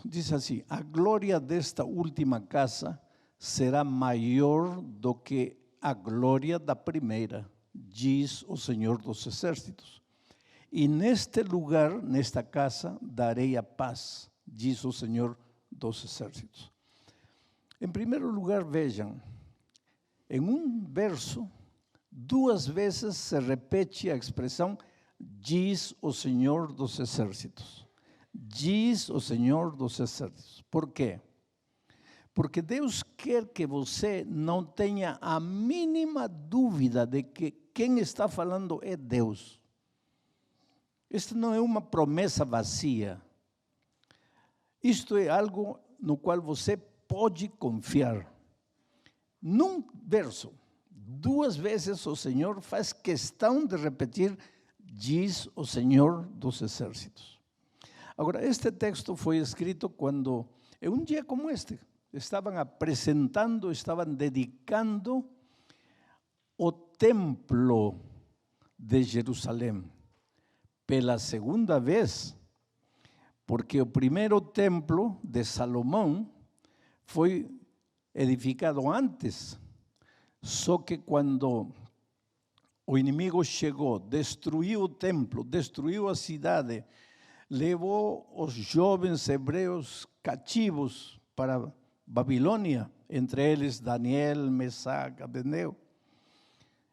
Diz assim: a glória desta última casa será maior do que a glória da primeira, diz o Senhor dos Exércitos. E neste lugar, nesta casa, darei a paz, diz o Senhor dos Exércitos. Em primeiro lugar, vejam, em um verso, 2 vezes se repete a expressão diz o Senhor dos Exércitos. Diz o Senhor dos Exércitos. Por quê? Porque Deus quer que você não tenha a mínima dúvida de que quem está falando é Deus. Isto não é uma promessa vazia. Isto é algo no qual você pode confiar. Num verso, 2 vezes o Senhor faz questão de repetir, diz o Senhor dos Exércitos. Agora, este texto foi escrito quando, em um dia como este, estavam apresentando, estavam dedicando o templo de Jerusalém pela segunda vez, porque o primeiro templo de Salomão foi edificado antes, só que quando o inimigo chegou, destruiu o templo, destruiu a cidade, levou os jovens hebreus cativos para Babilônia, entre eles Daniel, Mesaque, Abednego.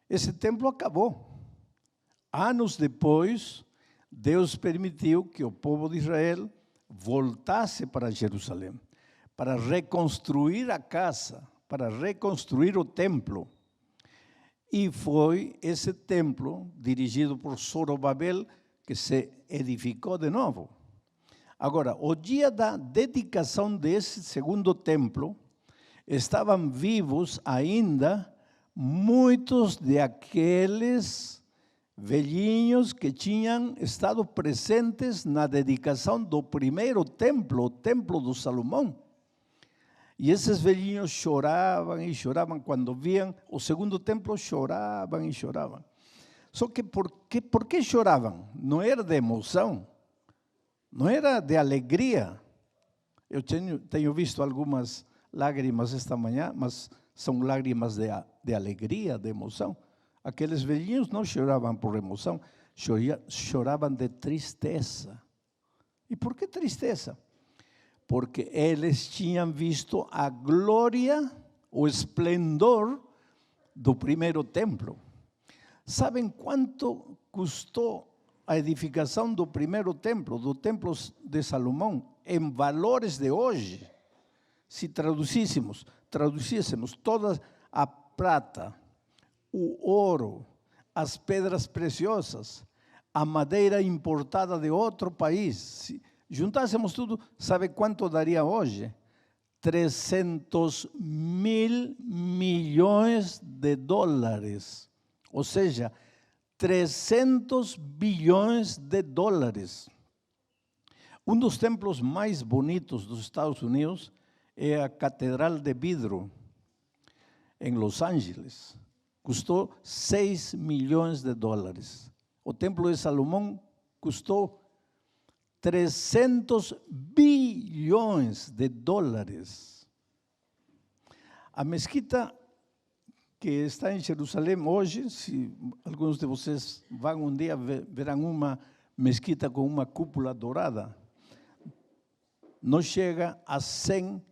Esse templo acabou. Anos depois, Deus permitiu que o povo de Israel voltasse para Jerusalém, para reconstruir a casa, para reconstruir o templo. E foi esse templo, dirigido por Zorobabel, que se edificou de novo. Agora, o dia da dedicação desse segundo templo, estavam vivos ainda muitos daqueles velhinhos que tinham estado presentes na dedicação do primeiro templo, o templo do Salomão. E esses velhinhos choravam e choravam quando viam o segundo templo, choravam e choravam. Só que por que choravam? Não era de emoção, não era de alegria. Eu tenho visto algumas lágrimas esta manhã, mas são lágrimas de alegria, de emoção. Aqueles velhinhos não choravam por emoção, choravam de tristeza. E por que tristeza? Porque eles tinham visto a glória, o esplendor do primeiro templo. Sabem quanto custou a edificação do primeiro templo, do templo de Salomão, em valores de hoje? Se traduzíssemos toda a prata, o ouro, as pedras preciosas, a madeira importada de outro país, se juntássemos tudo, sabe quanto daria hoje? 300 mil milhões de dólares. Ou seja, 300 bilhões de dólares. Um dos templos mais bonitos dos Estados Unidos é a Catedral de Vidro, em Los Angeles. Custou 6 milhões de dólares. O Templo de Salomão custou 300 bilhões de dólares. A mesquita que está em Jerusalém hoje, se alguns de vocês vão um dia, verão uma mesquita com uma cúpula dourada, não chega a 100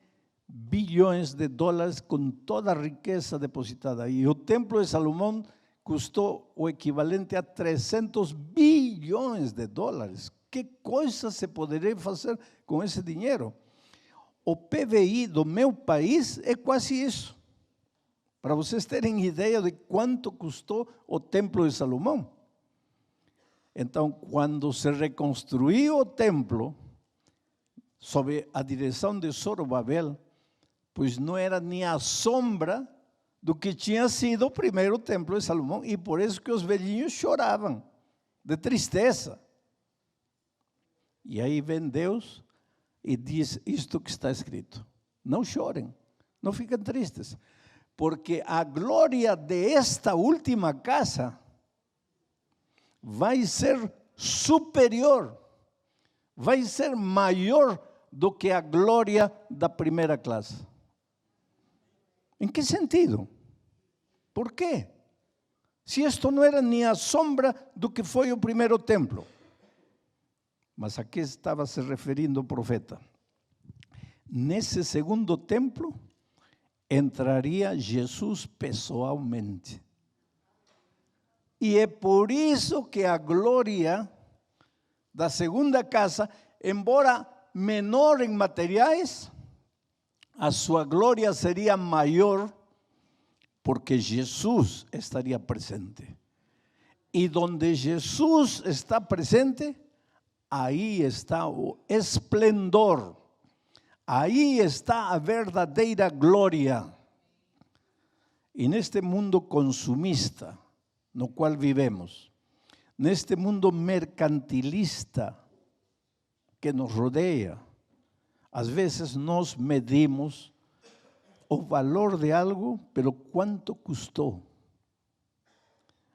bilhões de dólares com toda a riqueza depositada. E o Templo de Salomão custou o equivalente a 300 bilhões de dólares. Que coisa se poderia fazer com esse dinheiro? O PVI do meu país é quase isso. Para vocês terem ideia de quanto custou o Templo de Salomão. Então, quando se reconstruiu o templo, sob a direção de Zorobabel, pois não era nem a sombra do que tinha sido o primeiro templo de Salomão, e por isso que os velhinhos choravam, de tristeza. E aí vem Deus e diz isto que está escrito: não chorem, não fiquem tristes, porque a glória desta última casa vai ser superior, vai ser maior do que a glória da primeira classe. Em que sentido? Por quê? Se isto não era nem a sombra do que foi o primeiro templo. Mas a que estava se referindo o profeta? Nesse segundo templo, entraria Jesus pessoalmente. E é por isso que a glória da segunda casa, embora menor em materiais, a sua glória seria maior, porque Jesus estaria presente. E donde Jesus está presente, aí está o esplendor, aí está a verdadeira glória. E neste mundo consumista, no qual vivemos, neste mundo mercantilista que nos rodeia, às vezes nós medimos o valor de algo pelo quanto custou.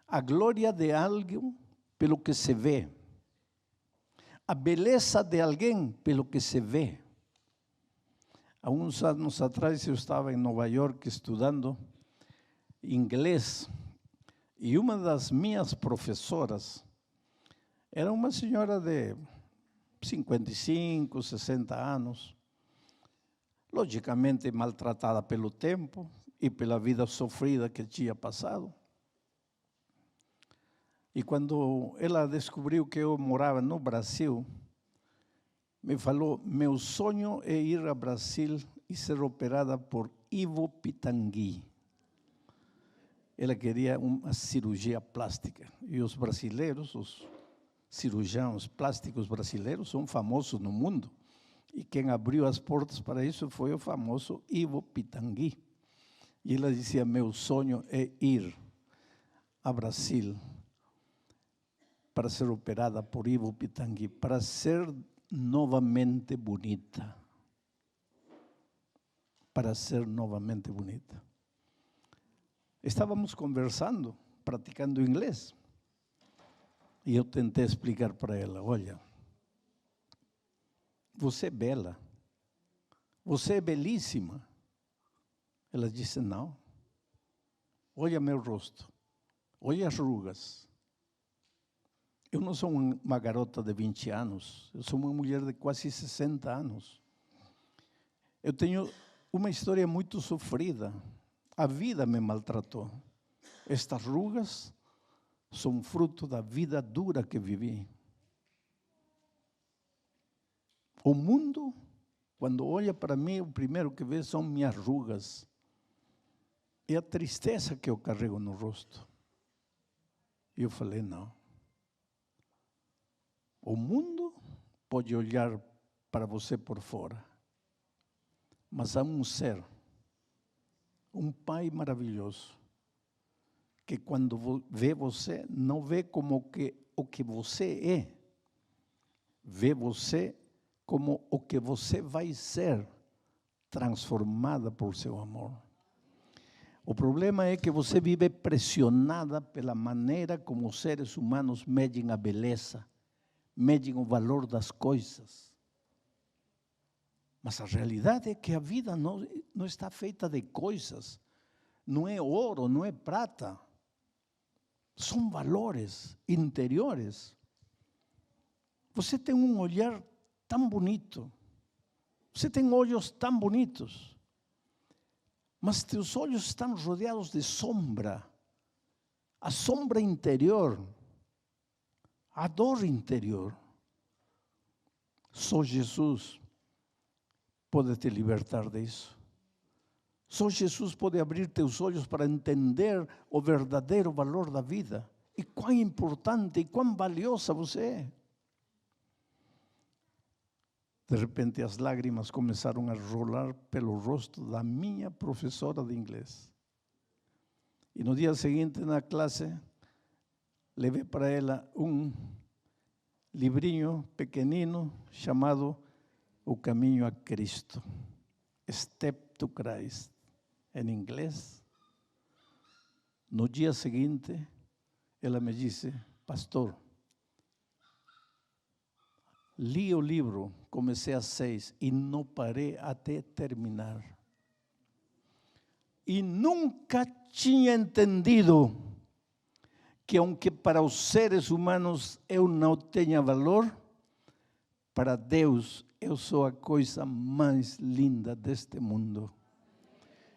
A glória de algo pelo que se vê. A beleza de alguém pelo que se vê. Há uns anos atrás eu estava em Nova York estudando inglês e uma das minhas professoras era uma senhora de 55, 60 anos, logicamente maltratada pelo tempo e pela vida sofrida que tinha passado. E quando ela descobriu que eu morava no Brasil, me falou: meu sonho é ir ao Brasil e ser operada por Ivo Pitangui. Ela queria uma cirurgia plástica. E os brasileiros, os cirurgiões plásticos brasileiros, são famosos no mundo. E quem abriu as portas para isso foi o famoso Ivo Pitangui. E ela dizia: meu sonho é ir ao Brasil para ser operada por Ivo Pitangui, para ser novamente bonita. Para ser novamente bonita. Estávamos conversando, praticando inglês. E eu tentei explicar para ela: olha, você é bela, você é belíssima. Ela disse: não, olha meu rosto, olha as rugas. Eu não sou uma garota de 20 anos, eu sou uma mulher de quase 60 anos. Eu tenho uma história muito sofrida, a vida me maltratou. Estas rugas são fruto da vida dura que vivi. O mundo, quando olha para mim, o primeiro que vê são minhas rugas. E a tristeza que eu carrego no rosto. E eu falei: não. O mundo pode olhar para você por fora. Mas há um ser, um pai maravilhoso, que quando vê você, não vê como o que você é. Vê você como o que você vai ser, transformada por seu amor. O problema é que você vive pressionada pela maneira como os seres humanos medem a beleza, medem o valor das coisas. Mas a realidade é que a vida não está feita de coisas, não é ouro, não é prata. São valores interiores. Você tem um olhar tão bonito, você tem olhos tão bonitos, mas teus olhos estão rodeados de sombra, a sombra interior, a dor interior. Só Jesus pode te libertar disso. Só Jesus pode abrir teus olhos para entender o verdadeiro valor da vida e quão importante e quão valiosa você é. De repente as lágrimas começaram a rolar pelo rosto da minha professora de inglês. E no dia seguinte na classe, levei para ela um livrinho pequenino chamado O Caminho a Cristo, Step to Christ, em inglês. No dia seguinte, ela me disse: pastor, li o livro, comecei às 6 e não parei até terminar. E nunca tinha entendido que, aunque para os seres humanos eu não tenha valor, para Deus eu sou a coisa mais linda deste mundo.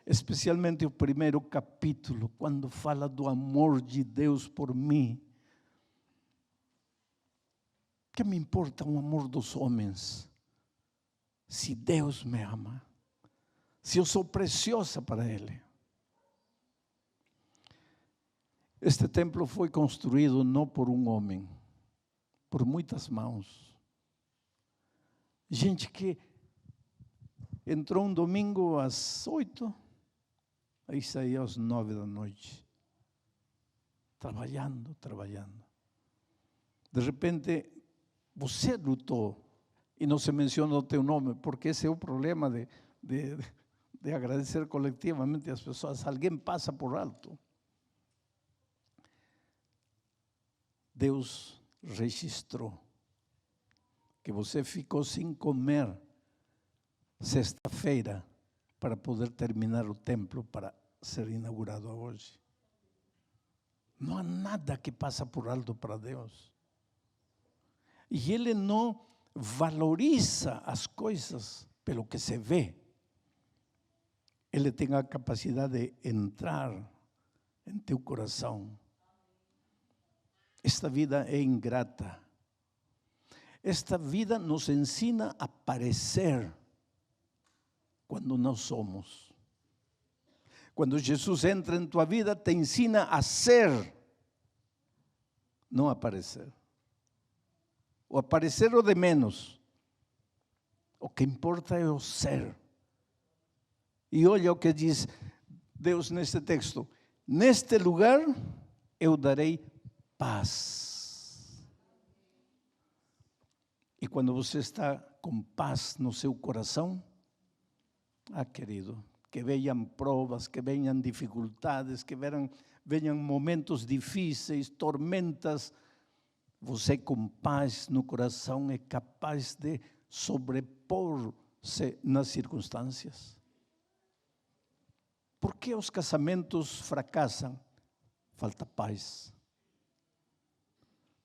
Especialmente o primeiro capítulo, quando fala do amor de Deus por mim. Que me importa o amor dos homens, se Deus me ama, se eu sou preciosa para Ele. Este templo foi construído não por um homem, por muitas mãos. Gente que entrou um domingo às 8, aí saía às 9 da noite, trabalhando. De repente, você lutou, e não se menciona o teu nome, porque esse é o problema de agradecer coletivamente às pessoas. Alguém passa por alto. Deus registrou que você ficou sem comer sexta-feira para poder terminar o templo para ser inaugurado hoje. Não há nada que passa por alto para Deus. E Ele não valoriza as coisas pelo que se vê. Ele tem a capacidade de entrar em teu coração. Esta vida é ingrata. Esta vida nos ensina a parecer quando não somos. Quando Jesus entra em tua vida, te ensina a ser, não a parecer. O aparecer o de menos. O que importa é o ser. E olha o que diz Deus neste texto. Neste lugar eu darei paz. E quando você está com paz no seu coração, querido, que venham provas, que venham dificuldades, que venham momentos difíceis, tormentas, você com paz no coração é capaz de sobrepor-se nas circunstâncias. Por que os casamentos fracassam? Falta paz.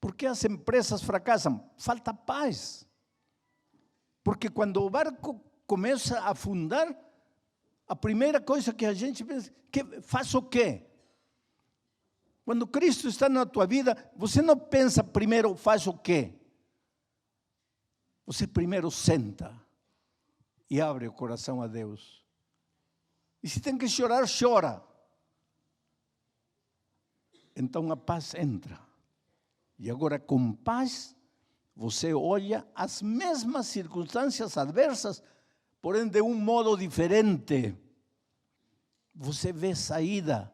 Por que as empresas fracassam? Falta paz. Porque quando o barco começa a afundar, a primeira coisa que a gente pensa, faço o quê? Quando Cristo está na tua vida, você não pensa primeiro, faz o quê? Você primeiro senta e abre o coração a Deus. E se tem que chorar, chora. Então a paz entra. E agora com paz, você olha as mesmas circunstâncias adversas, porém de um modo diferente. Você vê saída.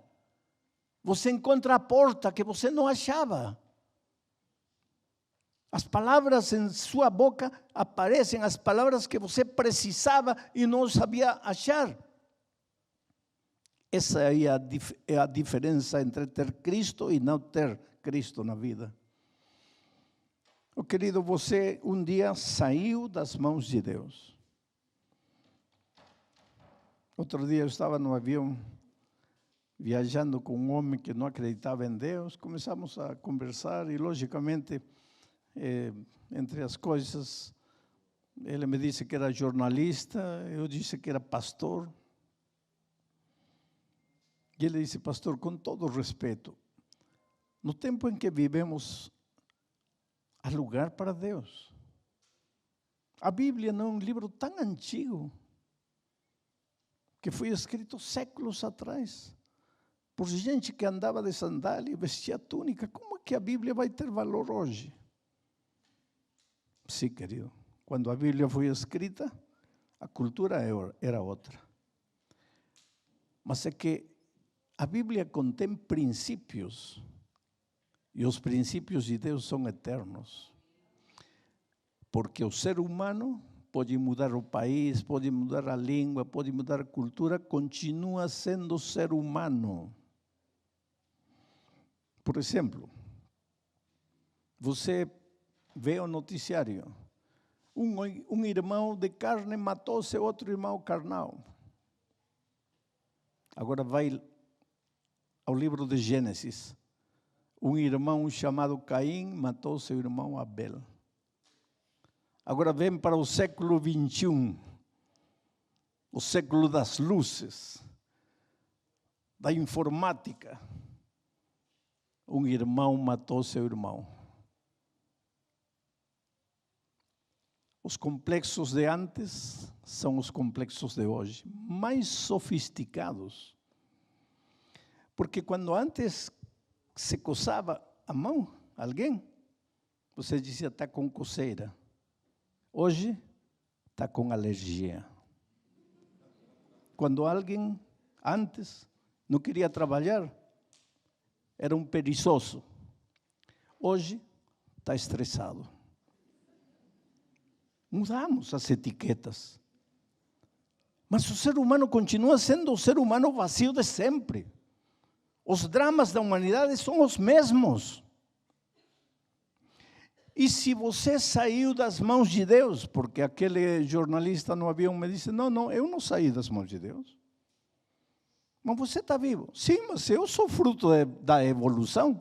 Você encontra a porta que você não achava. As palavras em sua boca aparecem, as palavras que você precisava e não sabia achar. Essa é a diferença entre ter Cristo e não ter Cristo na vida. Oh, querido, você um dia saiu das mãos de Deus. Outro dia eu estava no avião, viajando com um homem que não acreditava em Deus. Começamos a conversar e, logicamente, entre as coisas, ele me disse que era jornalista, eu disse que era pastor. E ele disse, pastor, com todo respeito, no tempo em que vivemos, há lugar para Deus. A Bíblia não é um livro tão antigo, que foi escrito séculos atrás, por gente que andava de sandália e vestia túnica. Como é que a Bíblia vai ter valor hoje? Sim, querido. Quando a Bíblia foi escrita, a cultura era outra. Mas é que a Bíblia contém princípios, e os princípios de Deus são eternos. Porque o ser humano pode mudar o país, pode mudar a língua, pode mudar a cultura, continua sendo ser humano. Por exemplo, você vê o noticiário um irmão de carne matou seu outro irmão carnal. Agora vai ao livro de Gênesis. Um irmão chamado Caim matou seu irmão Abel. Agora vem para o século 21, o século das luzes, da informática. Um irmão matou seu irmão. Os complexos de antes são os complexos de hoje, mais sofisticados. Porque quando antes se coçava a mão, alguém, você dizia, está com coceira. Hoje, está com alergia. Quando alguém, antes, não queria trabalhar, era um preguiçoso. Hoje, está estressado. Mudamos as etiquetas. Mas o ser humano continua sendo o ser humano vazio de sempre. Os dramas da humanidade são os mesmos. E se você saiu das mãos de Deus, porque aquele jornalista no avião me disse, não, eu não saí das mãos de Deus. Mas você está vivo. Sim, mas eu sou fruto da evolução.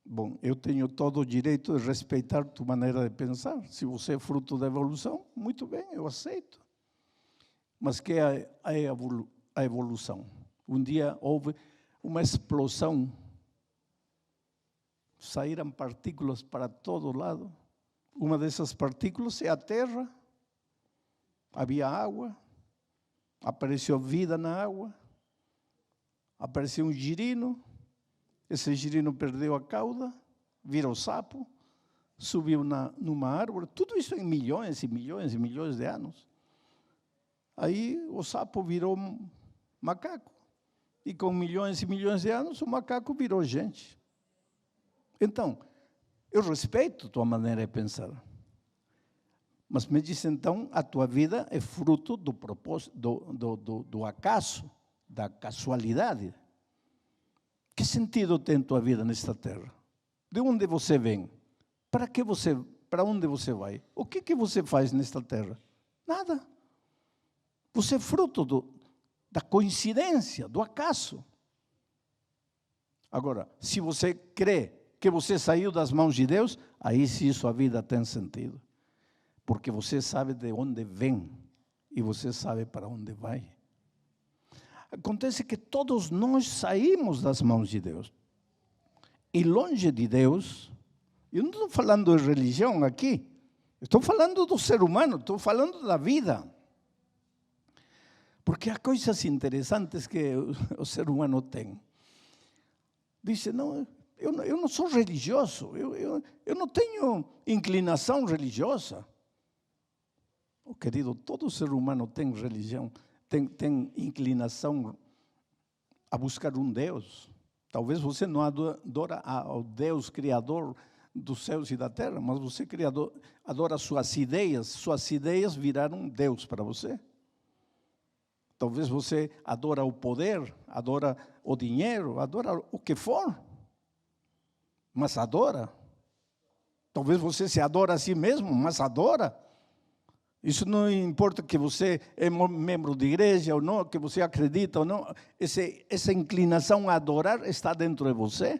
Bom, eu tenho todo o direito de respeitar tua maneira de pensar. Se você é fruto da evolução, muito bem, eu aceito. Mas que é a evolução? Um dia houve uma explosão. Saíram partículas para todo lado. Uma dessas partículas é a Terra. Havia água. Apareceu vida na água. Apareceu um girino. Esse girino perdeu a cauda, virou sapo, subiu numa árvore. Tudo isso em milhões e milhões e milhões de anos. Aí o sapo virou macaco. E com milhões e milhões de anos, o macaco virou gente. Então, eu respeito a tua maneira de pensar. Mas me diz então, a tua vida é fruto do propósito, do acaso, da casualidade. Que sentido tem tua vida nesta terra? De onde você vem? Para onde você vai? O que você faz nesta terra? Nada. Você é fruto da coincidência, do acaso. Agora, se você crê que você saiu das mãos de Deus, aí sim sua vida tem sentido. Porque você sabe de onde vem e você sabe para onde vai. Acontece que todos nós saímos das mãos de Deus. E longe de Deus, eu não estou falando de religião aqui, estou falando do ser humano, estou falando da vida. Porque há coisas interessantes que o ser humano tem. Diz, não, eu não sou religioso, eu não tenho inclinação religiosa. Oh, querido, todo ser humano tem religião, tem inclinação a buscar um Deus. Talvez você não adora ao Deus Criador dos céus e da terra, mas você adora suas ideias viraram Deus para você. Talvez você adora o poder, adora o dinheiro, adora o que for, mas adora. Talvez você se adora a si mesmo, mas adora. Isso não importa que você é membro de igreja ou não, que você acredita ou não. Essa inclinação a adorar está dentro de você.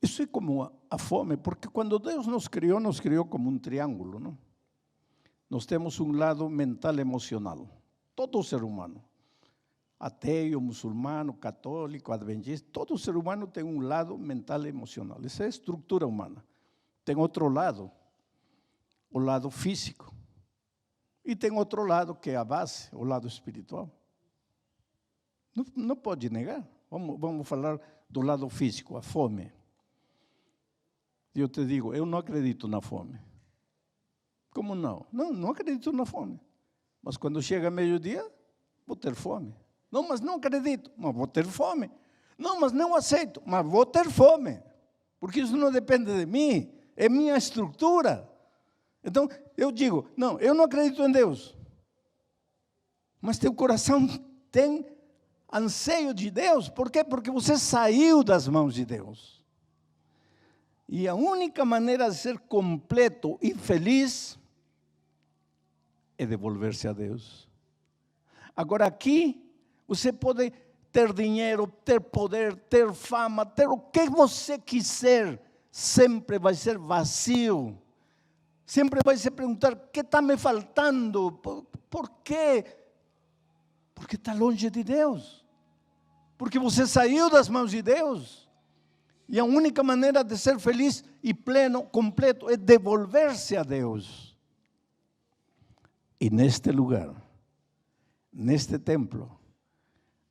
Isso é como a fome, porque quando Deus nos criou como um triângulo, não? Nós temos um lado mental e emocional. Todo ser humano, ateu, muçulmano, católico, adventista, todo ser humano tem um lado mental e emocional. Essa é a estrutura humana. Tem outro lado, o lado físico. E tem outro lado que é a base, o lado espiritual. Não pode negar. Vamos falar do lado físico, a fome. Eu te digo, eu não acredito na fome. Como não? Não acredito na fome. Mas quando chega meio-dia, vou ter fome. Não, mas não acredito, mas vou ter fome. Não, mas não aceito, mas vou ter fome. Porque isso não depende de mim, é minha estrutura. Então, eu digo, não, eu não acredito em Deus. Mas teu coração tem anseio de Deus. Por quê? Porque você saiu das mãos de Deus. E a única maneira de ser completo e feliz é devolver-se a Deus. Agora aqui, você pode ter dinheiro, ter poder, ter fama, ter o que você quiser, sempre vai ser vazio. Sempre vai se perguntar, o que está me faltando? Por quê? Porque está longe de Deus. Porque você saiu das mãos de Deus. E a única maneira de ser feliz e pleno, completo, é devolver-se a Deus. E neste lugar, neste templo,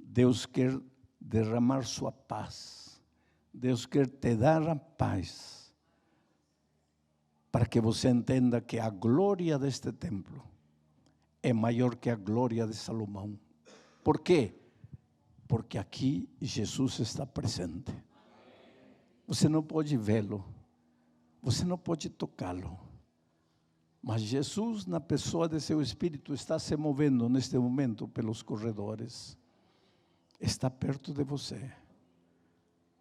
Deus quer derramar sua paz. Deus quer te dar a paz. Para que você entenda que a glória deste templo é maior que a glória de Salomão. Por quê? Porque aqui Jesus está presente. Você não pode vê-lo, você não pode tocá-lo, mas Jesus, na pessoa de seu Espírito, está se movendo neste momento pelos corredores, está perto de você,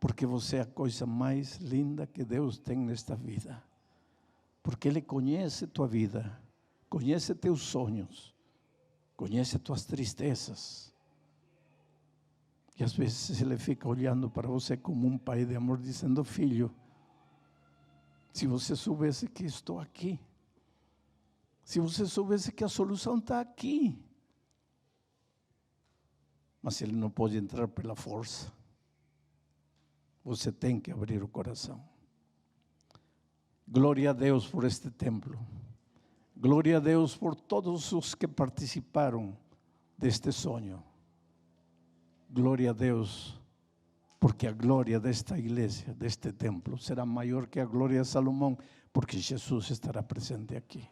porque você é a coisa mais linda que Deus tem nesta vida, porque Ele conhece tua vida, conhece teus sonhos, conhece tuas tristezas. E às vezes Ele fica olhando para você como um pai de amor, dizendo: filho, se você soubesse que estou aqui, se você soubesse que a solução está aqui. Mas Ele não pode entrar pela força. Você tem que abrir o coração. Glória a Deus por este templo. Glória a Deus por todos os que participaram deste sonho. Glória a Deus, porque a glória desta igreja, deste templo, será maior que a glória de Salomão, porque Jesus estará presente aqui.